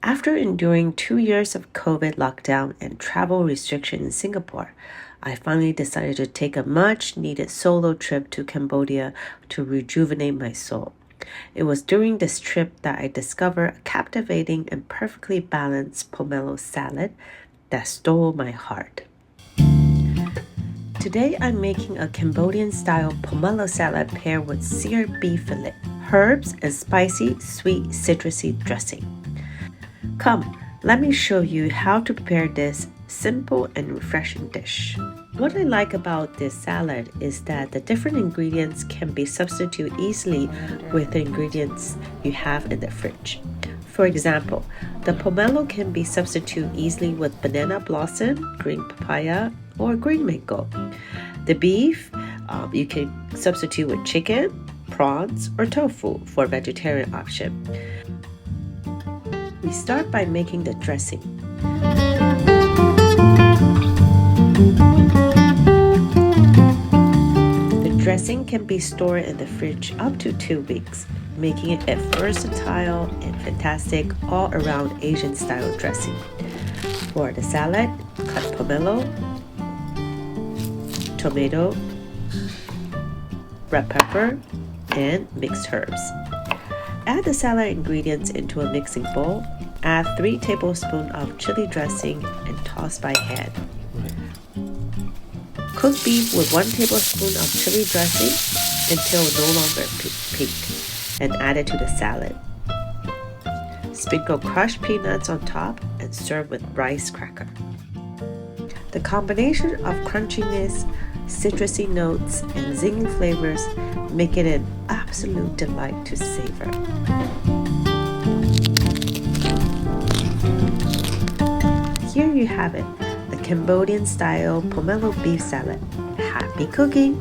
After enduring 2 years of COVID lockdown and travel restriction in Singapore, I finally decided to take a much needed solo trip to Cambodia to rejuvenate my soul. It was during this trip that I discovered a captivating and perfectly balanced pomelo salad that stole my heart. Today I'm making a Cambodian style pomelo salad paired with seared beef fillet, herbs, and spicy, sweet, citrusy dressing. Come, let me show you how to prepare this simple and refreshing dish. What I like about this salad is that the different ingredients can be substituted easily with the ingredients you have in the fridge. For example, the pomelo can be substituted easily with banana blossom, green papaya, or green mango. The beef, you can substitute with chicken, prawns, or tofu for a vegetarian option. We start by making the dressing. The dressing can be stored in the fridge up to 2 weeks, making it a versatile and fantastic all-around Asian-style dressing. For the salad, cut pomelo, tomato, red pepper, and mixed herbs. Add the salad ingredients into a mixing bowl. Add 3 tablespoons of chili dressing and toss by hand. Cook beef with 1 tablespoon of chili dressing until no longer pink and add it to the salad. Sprinkle crushed peanuts on top and serve with rice cracker. The combination of crunchiness, citrusy notes, and zingy flavors make it an absolute delight to savor. Here you have it, the Cambodian style pomelo beef salad. Happy cooking!